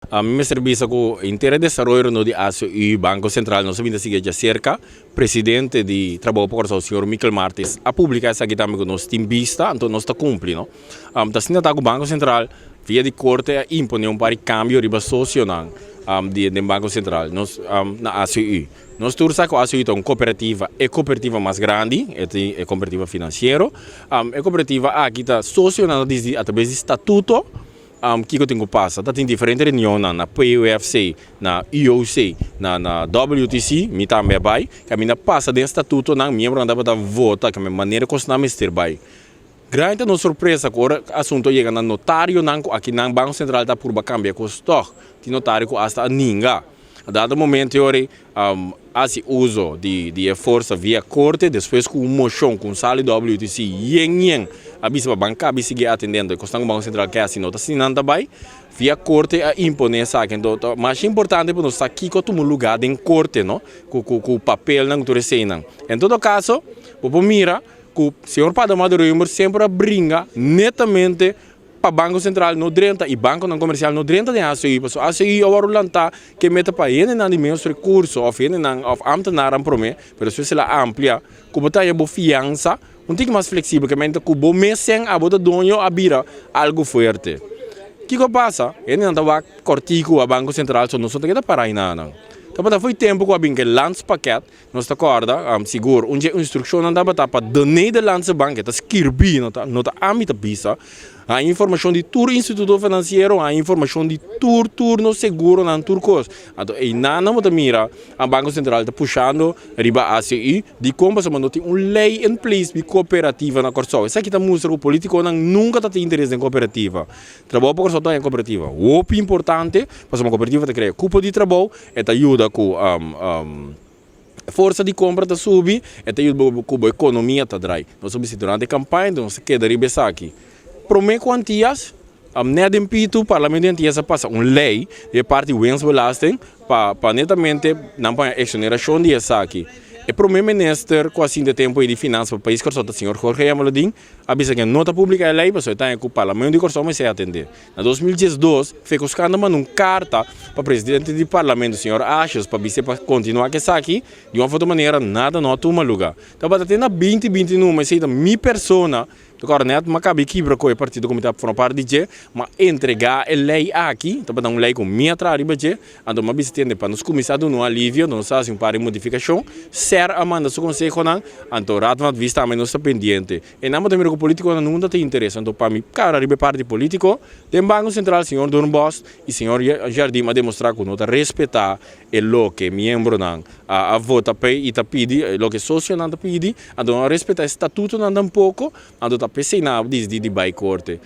A mim me serviço com inteiro desenvolvimento no de ACI Banco Central, nós sabemos que já cerca, presidente de trabalho por o senhor Michael Martins, a publicar essa aqui também com nós tem vista, então nós está cumprindo. Tá sendo o Banco Central via de corte impõe par de câmbio riba social de Banco Central, nós na ACI. Nós temos que a ACI é uma cooperativa mais grande, é cooperativa financeira, é cooperativa aqui está social através de estatuto. Que eu tenho passado, tem diferentes reuniões na PUFC, na IOC, na WTC, me também vai, que a minha passa de estatuto, na membro andava da vota, que a minha maneira que nós estar vai. Grande não surpresa, agora o assunto chega no notário, aqui no Banco Central está por câmbio custo, que notário hasta ninguém. A dado momento, esse uso de força via corte, depois com moção, com sala WTC, a bispa banca, a bispa atendendo, o Banco Central que assinou, assinando também, via corte a impor essa aqui. Então, mais importante para nós aqui que temos lugar em corte, não? Com o papel não que recém. Em todo caso, vou mirar que o senhor Padre Maduro sempre brinca netamente para o Banco Central no 30 e Banco não Comercial no 30 de ACI, porque a ACI agora lanta que meta para ele na menos recursos, ou ele na ambtenaar para mim, mas se ela amplia, como está a fiança, um pouco mais flexível, que mente que o bom mês sem a boda donho abira algo forte. O que passa? Ele não estava cortico a Banco Central, só não só tem que parar aí não. Então, foi tempo que eu lance paquete, nós está corda, seguro, onde a instrução não dava para donar de lance banco, está escrever, não está amita pisa, a informação de todo instituto financeiro, a informação de todo no seguro, não turcos. Então, e não mira, a Banco Central está puxando riba a ACI, de como se tem uma lei em place de cooperativa na Corsol. Isso aqui está mostrando que o político nunca tem interesse em cooperativa. Trabalho para Corsol em cooperativa. O importante, para uma cooperativa te cria cupo de trabalho, e te ajuda com força de compra está subir, e te ajuda com a economia está drai. Nós somos durante a campanha, nós queda riba aqui. Promete quantias, net em Pito, o Parlamento antias passa uma lei de parte do Wensbelasting para netamente não para a exoneração de essa aqui. E para o meu ministro, com assim de tempo e de finanças para o país, o senhor Jorge Amoladin, avisa que a nota pública é lei, mas está com o Parlamento de Corsol, mas se atender. Em 2012, fez os caras mandando uma carta para o presidente do Parlamento, o senhor Achos, para você continuar com essa aqui, de uma outra maneira, nada não toma lugar. Então, para ter na 2021, mas se mil pessoas, agora, não é cabe quebra com o partido comitê para parte de mas entregar a lei aqui, então para dar uma lei com minha atrás de então uma vez para nos começar no alívio, não faz um par de modificação, ser a manda seu conselho não, então ratmat vista também não está pendente. E não também o político não tem interesse, então para mim, cara, ribe parte político, tem Banco Central, senhor Don Bosch e senhor Jardim a demonstrar que não está respeitar o que membro não a vota e tá pedi, o que sócio não tá pedi, então respeitar o estatuto não um pouco, então PC na de corte.